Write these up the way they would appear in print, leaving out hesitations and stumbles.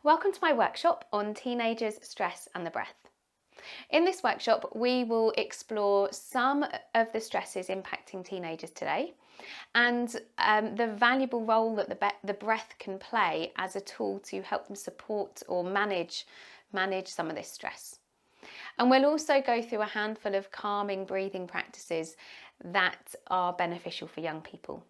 Welcome to my workshop on teenagers, stress and the breath. In this workshop, we will explore some of the stresses impacting teenagers today and the valuable role that the breath can play as a tool to help them support or manage some of this stress. And we'll also go through a handful of calming breathing practices that are beneficial for young people.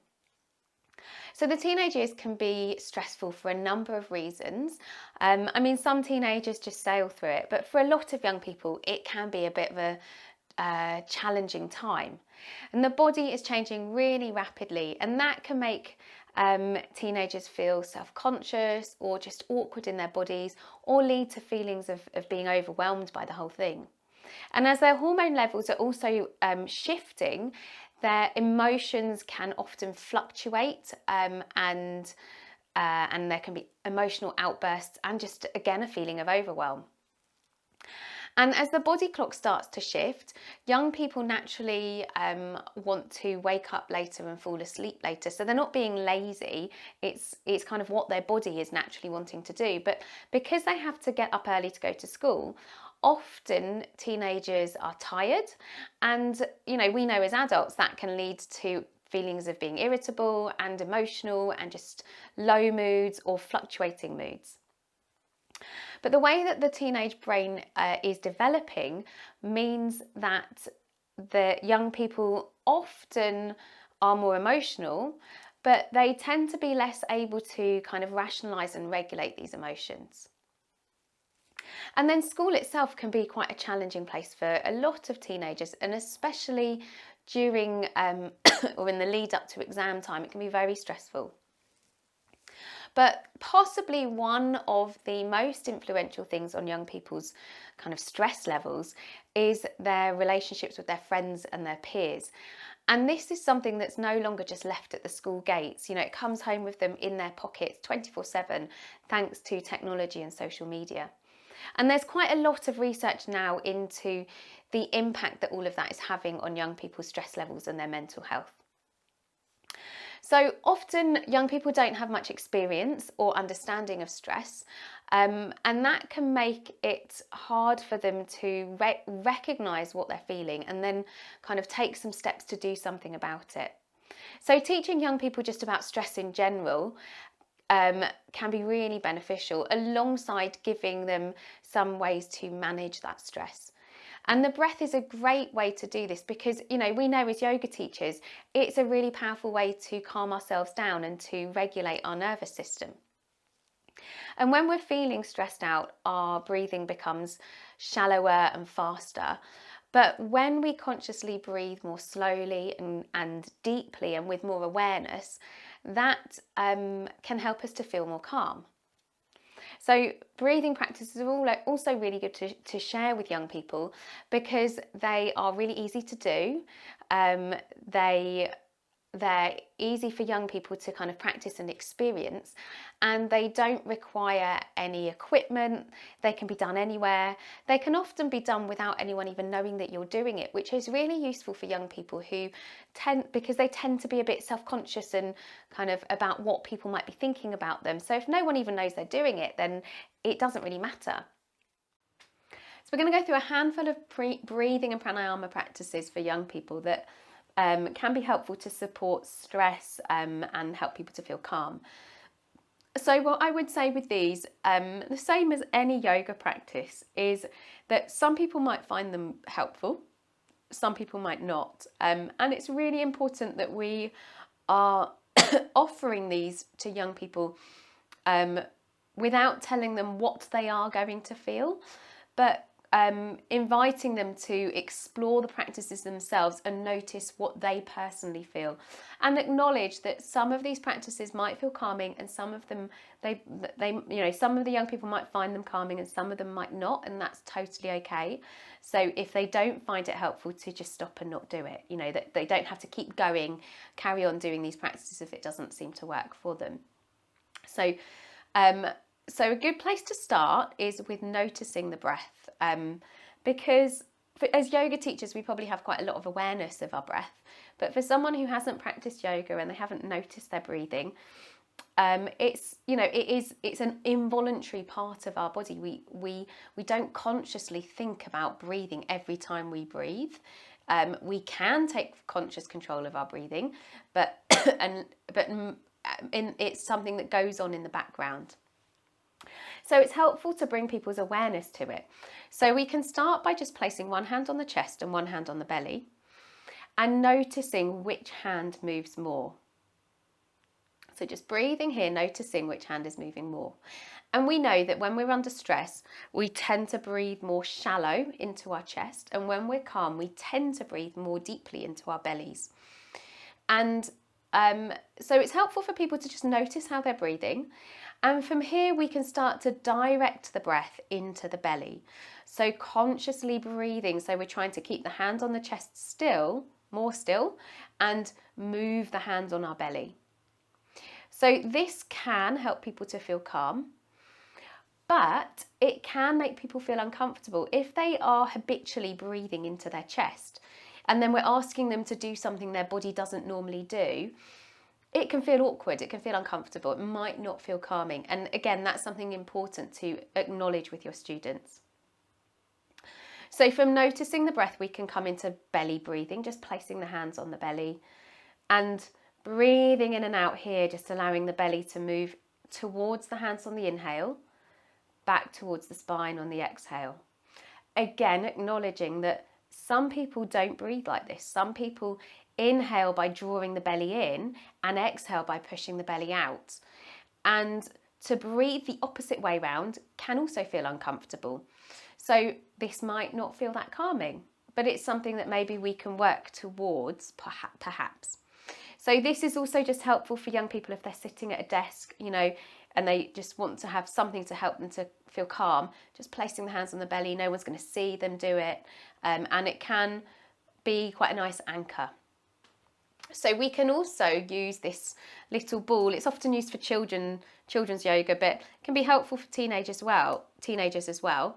So the teenage years can be stressful for a number of reasons. Some teenagers just sail through it, but for a lot of young people, it can be a bit of a challenging time. And the body is changing really rapidly, and that can make teenagers feel self-conscious or just awkward in their bodies, or lead to feelings of being overwhelmed by the whole thing. And as their hormone levels are also shifting, their emotions can often fluctuate, and there can be emotional outbursts and just, again, a feeling of overwhelm. And as the body clock starts to shift, young people naturally want to wake up later and fall asleep later. So they're not being lazy, it's kind of what their body is naturally wanting to do. But because they have to get up early to go to school, often teenagers are tired, and we know as adults that can lead to feelings of being irritable and emotional and just low moods or fluctuating moods. But the way that the teenage brain is developing means that the young people often are more emotional, but they tend to be less able to kind of rationalize and regulate these emotions. And then school itself can be quite a challenging place for a lot of teenagers, and especially during or in the lead up to exam time, it can be very stressful. But possibly one of the most influential things on young people's kind of stress levels is their relationships with their friends and their peers. And this is something that's no longer just left at the school gates. It comes home with them in their pockets 24/7, thanks to technology and social media. And there's quite a lot of research now into the impact that all of that is having on young people's stress levels and their mental health. So often young people don't have much experience or understanding of stress, and that can make it hard for them to recognise what they're feeling and then kind of take some steps to do something about it. So teaching young people just about stress in general can be really beneficial, alongside giving them some ways to manage that stress. And the breath is a great way to do this because, we know as yoga teachers, it's a really powerful way to calm ourselves down and to regulate our nervous system. And when we're feeling stressed out, our breathing becomes shallower and faster. But when we consciously breathe more slowly and deeply and with more awareness, that can help us to feel more calm. So breathing practices are also really good to share with young people because they are really easy to do. They're easy for young people to kind of practice and experience, and they don't require any equipment. They can be done anywhere. They can often be done without anyone even knowing that you're doing it, which is really useful for young people because they tend to be a bit self-conscious and kind of about what people might be thinking about them. So if no one even knows they're doing it, then it doesn't really matter. So we're going to go through a handful of breathing and pranayama practices for young people that can be helpful to support stress and help people to feel calm. So what I would say with these, the same as any yoga practice, is that some people might find them helpful, some people might not. And it's really important that we are offering these to young people without telling them what they are going to feel, but inviting them to explore the practices themselves and notice what they personally feel, and acknowledge that some of these practices might feel calming and some of them some of the young people might find them calming and some of them might not, and that's totally okay. So if they don't find it helpful, to just stop and not do it. That they don't have to carry on doing these practices if it doesn't seem to work for them. So a good place to start is with noticing the breath, because as yoga teachers, we probably have quite a lot of awareness of our breath. But for someone who hasn't practiced yoga and they haven't noticed their breathing, it's an involuntary part of our body. We don't consciously think about breathing every time we breathe. We can take conscious control of our breathing, but it's something that goes on in the background. So it's helpful to bring people's awareness to it. So we can start by just placing one hand on the chest and one hand on the belly and noticing which hand moves more. So just breathing here, noticing which hand is moving more. And we know that when we're under stress, we tend to breathe more shallow into our chest. And when we're calm, we tend to breathe more deeply into our bellies. And so it's helpful for people to just notice how they're breathing. And from here, we can start to direct the breath into the belly. So consciously breathing. So we're trying to keep the hands on the chest still, more still, and move the hands on our belly. So this can help people to feel calm, but it can make people feel uncomfortable if they are habitually breathing into their chest and then we're asking them to do something their body doesn't normally do. It can feel awkward, it can feel uncomfortable, it might not feel calming. And again, that's something important to acknowledge with your students. So from noticing the breath, we can come into belly breathing, just placing the hands on the belly and breathing in and out here, just allowing the belly to move towards the hands on the inhale, back towards the spine on the exhale. Again, acknowledging that some people don't breathe like this. Some people inhale by drawing the belly in and exhale by pushing the belly out. And to breathe the opposite way round can also feel uncomfortable. So this might not feel that calming, but it's something that maybe we can work towards perhaps. So this is also just helpful for young people if they're sitting at a desk, and they just want to have something to help them to feel calm. Just placing the hands on the belly, no one's going to see them do it, and it can be quite a nice anchor. So we can also use this little ball. It's often used for children's yoga, but it can be helpful for teenagers as well,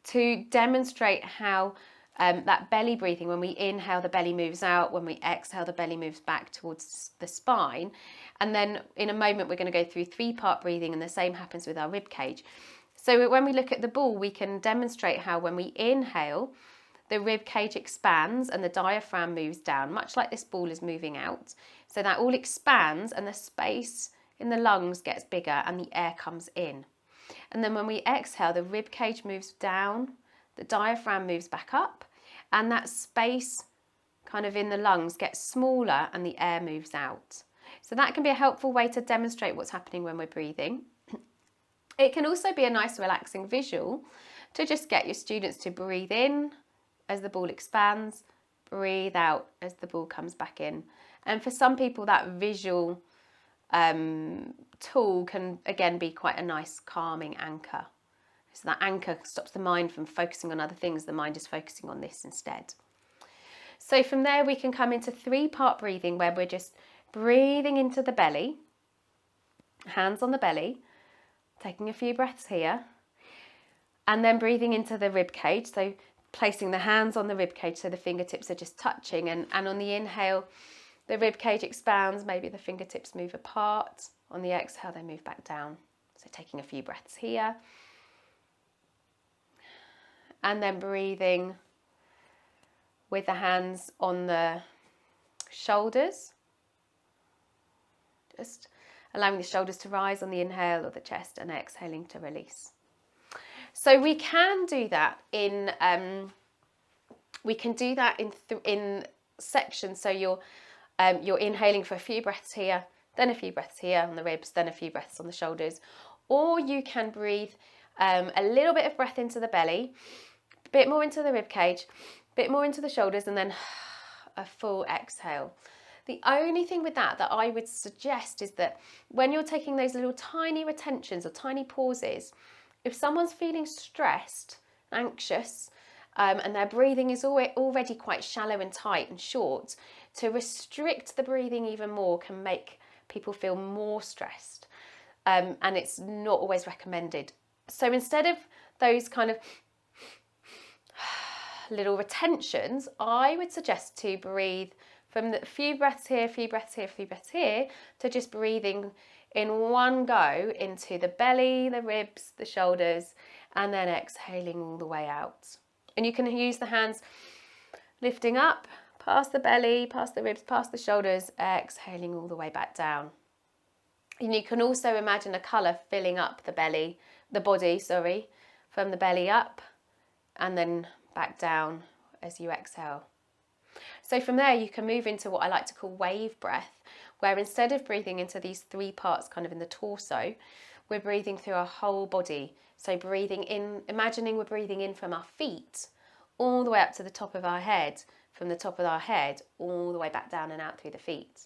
to demonstrate how that belly breathing, when we inhale, the belly moves out. When we exhale, the belly moves back towards the spine. And then in a moment, we're going to go through 3-part breathing, and the same happens with our rib cage. So when we look at the ball, we can demonstrate how when we inhale, the rib cage expands and the diaphragm moves down, much like this ball is moving out. So that all expands and the space in the lungs gets bigger and the air comes in. And then when we exhale, the rib cage moves down, the diaphragm moves back up, and that space kind of in the lungs gets smaller and the air moves out. So that can be a helpful way to demonstrate what's happening when we're breathing. It can also be a nice relaxing visual to just get your students to breathe in as the ball expands, breathe out as the ball comes back in. And for some people, that visual tool can again be quite a nice calming anchor. So that anchor stops the mind from focusing on other things. The mind is focusing on this instead. So from there, we can come into 3-part breathing where we're just breathing into the belly, hands on the belly, taking a few breaths here, and then breathing into the rib cage. So placing the hands on the rib cage so the fingertips are just touching, and on the inhale, the rib cage expands, maybe the fingertips move apart. On the exhale, they move back down. So taking a few breaths here. And then breathing with the hands on the shoulders. Just allowing the shoulders to rise on the inhale or the chest, and exhaling to release. So we can do that in sections. So you're inhaling for a few breaths here, then a few breaths here on the ribs, then a few breaths on the shoulders. Or you can breathe a little bit of breath into the belly, a bit more into the rib cage, a bit more into the shoulders, and then a full exhale. The only thing with that I would suggest is that when you're taking those little tiny retentions or tiny pauses, if someone's feeling stressed, anxious, and their breathing is already quite shallow and tight and short, to restrict the breathing even more can make people feel more stressed, and it's not always recommended. So instead of those kind of little retentions, I would suggest to breathe from the few breaths here, few breaths here, few breaths here, to just breathing in one go into the belly, the ribs, the shoulders, and then exhaling all the way out. And you can use the hands lifting up, past the belly, past the ribs, past the shoulders, exhaling all the way back down. And you can also imagine a colour filling up the body, from the belly up and then back down as you exhale. So from there you can move into what I like to call wave breath, where instead of breathing into these three parts kind of in the torso, we're breathing through our whole body. So breathing in, imagining we're breathing in from our feet all the way up to the top of our head, from the top of our head all the way back down and out through the feet.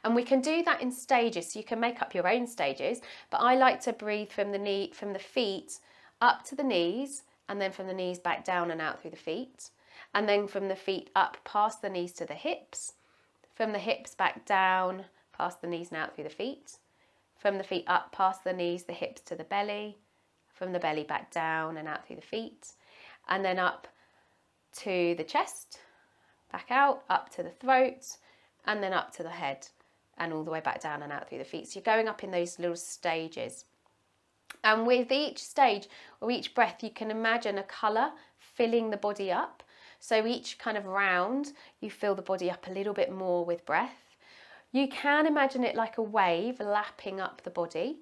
And we can do that in stages, so you can make up your own stages, but I like to breathe from the feet up to the knees, and then from the knees back down and out through the feet, and then from the feet up past the knees to the hips, from the hips back down past the knees and out through the feet, from the feet up past the knees, the hips to the belly, from the belly back down and out through the feet, and then up to the chest, back out, up to the throat, and then up to the head, and all the way back down and out through the feet. So you're going up in those little stages. And with each stage or each breath, you can imagine a colour filling the body up. So each kind of round, you fill the body up a little bit more with breath. You can imagine it like a wave lapping up the body.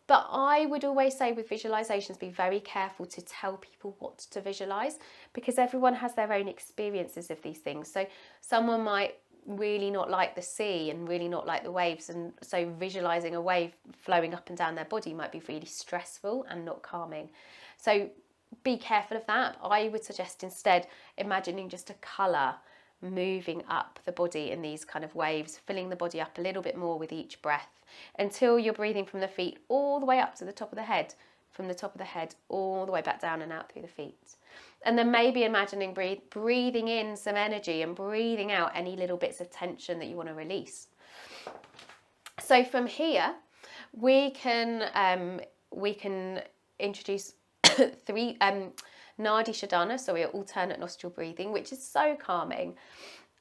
But I would always say with visualizations, be very careful to tell people what to visualize, because everyone has their own experiences of these things. So someone might really not like the sea and really not like the waves, and so visualizing a wave flowing up and down their body might be really stressful and not calming. So be careful of that. I would suggest instead imagining just a colour moving up the body in these kind of waves, filling the body up a little bit more with each breath until you're breathing from the feet all the way up to the top of the head, from the top of the head all the way back down and out through the feet. And then maybe imagining breathing in some energy and breathing out any little bits of tension that you want to release. So from here, we can introduce three Nadi Shodhana, so we are alternate nostril breathing, which is so calming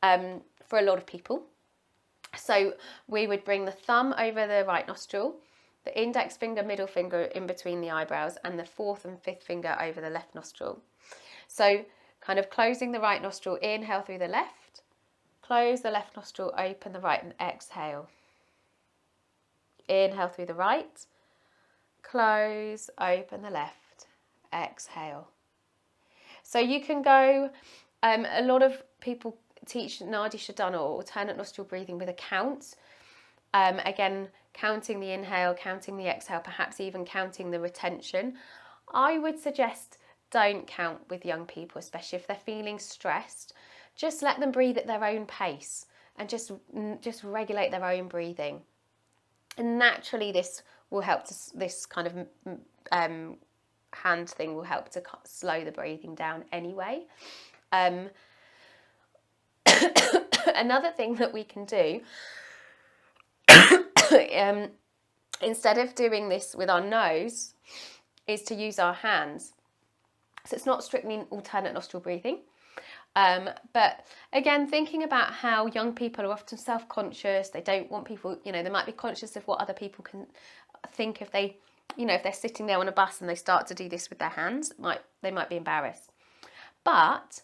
for a lot of people. So we would bring the thumb over the right nostril, the index finger, middle finger in between the eyebrows, and the fourth and fifth finger over the left nostril. So kind of closing the right nostril, inhale through the left, close the left nostril, open the right and exhale. Inhale through the right, close, open the left, exhale. So you can go, a lot of people teach Nadi Shodhana or alternate nostril breathing with a count. Again, counting the inhale, counting the exhale, perhaps even counting the retention. I would suggest don't count with young people, especially if they're feeling stressed. Just let them breathe at their own pace and just regulate their own breathing. And naturally this will help to, this kind of hand thing will help to slow the breathing down anyway. Another thing that we can do, instead of doing this with our nose, is to use our hands. So it's not strictly alternate nostril breathing. But again, thinking about how young people are often self-conscious, they don't want people, they might be conscious of what other people can think if they, if they're sitting there on a bus and they start to do this with their hands, they might be embarrassed. But,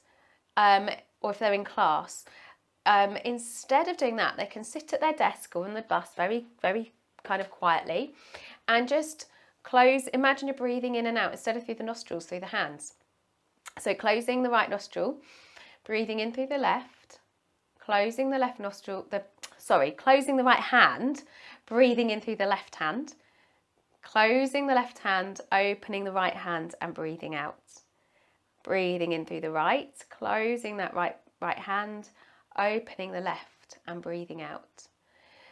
or if they're in class, instead of doing that, they can sit at their desk or on the bus very, very kind of quietly and just imagine you're breathing in and out instead of through the nostrils, through the hands. So closing the right nostril, breathing in through the left, closing the left nostril, closing the right hand, breathing in through the left hand, closing the left hand, opening the right hand and breathing out. Breathing in through the right, closing that right hand, opening the left and breathing out.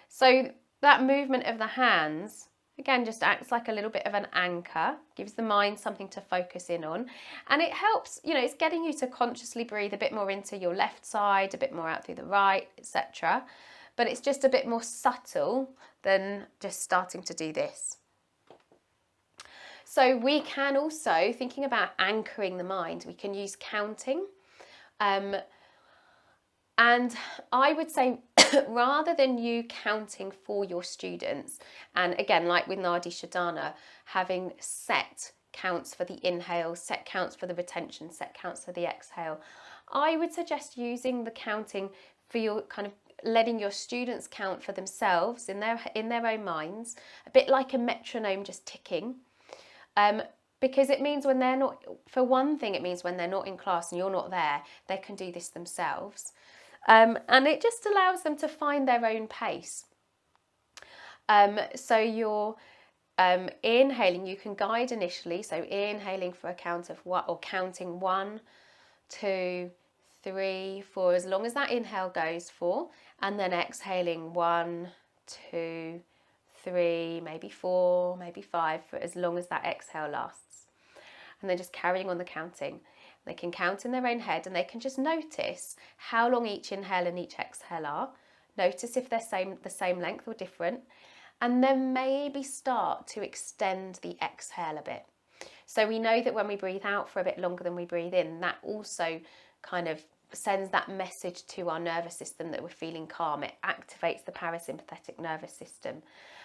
So that movement of the hands, again, just acts like a little bit of an anchor, gives the mind something to focus in on. And it helps, it's getting you to consciously breathe a bit more into your left side, a bit more out through the right, etc. But it's just a bit more subtle than just starting to do this. So we can also, thinking about anchoring the mind, we can use counting. And I would say rather than you counting for your students, and again, like with Nadi Shodhana, having set counts for the inhale, set counts for the retention, set counts for the exhale, I would suggest using the counting for your kind of letting your students count for themselves in their own minds, a bit like a metronome just ticking. Because it means when they're not, for one thing, it means when they're not in class and you're not there, they can do this themselves. And it just allows them to find their own pace. So you're inhaling, you can guide initially. So inhaling for a count of one, or counting 1, 2, 3, 4, as long as that inhale goes for, and then exhaling 1, 2, 3, maybe 4, maybe 5, for as long as that exhale lasts. And then just carrying on the counting. They can count in their own head, and they can just notice how long each inhale and each exhale are. Notice if they're the same length or different, and then maybe start to extend the exhale a bit. So we know that when we breathe out for a bit longer than we breathe in, that also kind of sends that message to our nervous system that we're feeling calm. It activates the parasympathetic nervous system.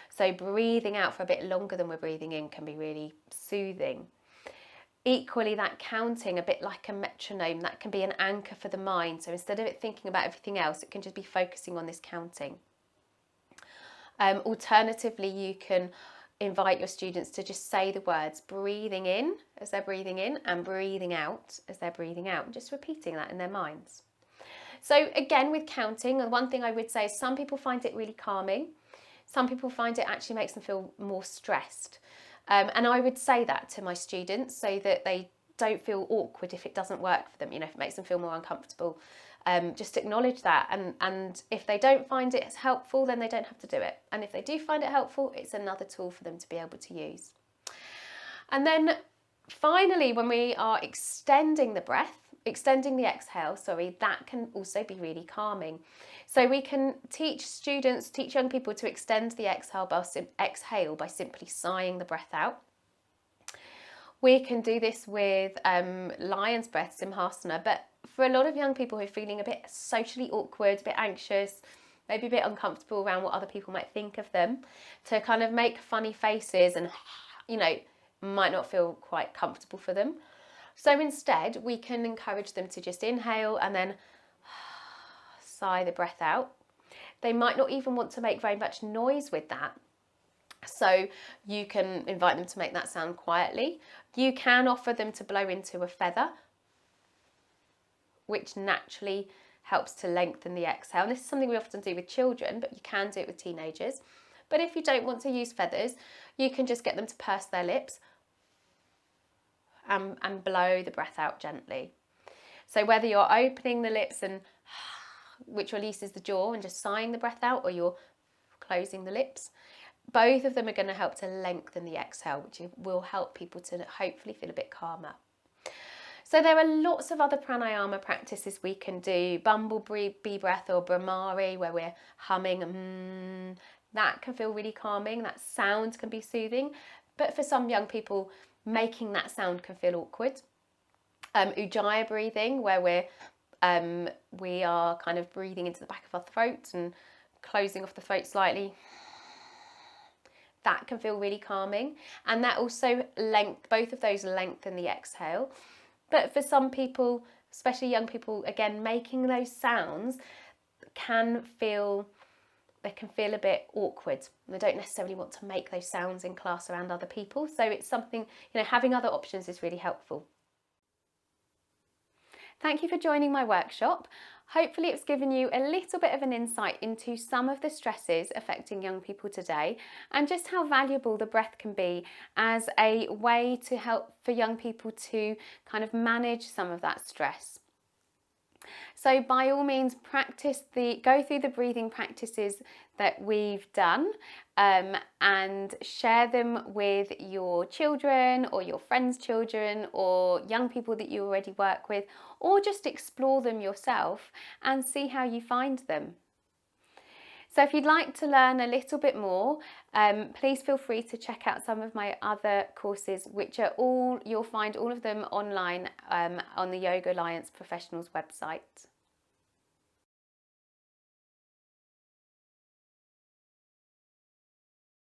So breathing out for a bit longer than we're breathing in can be really soothing. Equally, that counting, a bit like a metronome, that can be an anchor for the mind. So instead of it thinking about everything else, it can just be focusing on this counting. Alternatively, you can invite your students to just say the words, breathing in as they're breathing in and breathing out as they're breathing out, and just repeating that in their minds. So again, with counting, the one thing I would say is some people find it really calming. Some people find it actually makes them feel more stressed. And I would say that to my students so that they don't feel awkward if it doesn't work for them, if it makes them feel more uncomfortable. Just acknowledge that, and if they don't find it as helpful, then they don't have to do it. And if they do find it helpful, it's another tool for them to be able to use. And then finally, when we are extending the breath, extending the exhale, that can also be really calming. So we can teach young people to extend the exhale by simply sighing the breath out. We can do this with lion's breath, Simhasana, but for a lot of young people who are feeling a bit socially awkward, a bit anxious, maybe a bit uncomfortable around what other people might think of them, to kind of make funny faces and, might not feel quite comfortable for them. So instead, we can encourage them to just inhale and then sigh the breath out. They might not even want to make very much noise with that. So you can invite them to make that sound quietly. You can offer them to blow into a feather, which naturally helps to lengthen the exhale. And this is something we often do with children, but you can do it with teenagers. But if you don't want to use feathers, you can just get them to purse their lips and blow the breath out gently. So whether you're opening the lips, and which releases the jaw, and just sighing the breath out, or you're closing the lips, both of them are going to help to lengthen the exhale, which will help people to hopefully feel a bit calmer. So there are lots of other pranayama practices we can do. Bumblebee breath or Brahmari, where we're humming. That can feel really calming. That sound can be soothing. But for some young people, making that sound can feel awkward. Ujjayi breathing, where we are kind of breathing into the back of our throat and closing off the throat slightly. That can feel really calming. And that also both of those lengthen the exhale. But for some people, especially young people, again, making those sounds can feel a bit awkward. They don't necessarily want to make those sounds in class around other people. So it's something, having other options is really helpful. Thank you for joining my workshop. Hopefully it's given you a little bit of an insight into some of the stresses affecting young people today, and just how valuable the breath can be as a way to help for young people to kind of manage some of that stress. So by all means, go through the breathing practices that we've done and share them with your children or your friends' children or young people that you already work with, or just explore them yourself and see how you find them. So if you'd like to learn a little bit more, please feel free to check out some of my other courses, which are you'll find all of them online on the Yoga Alliance Professionals website.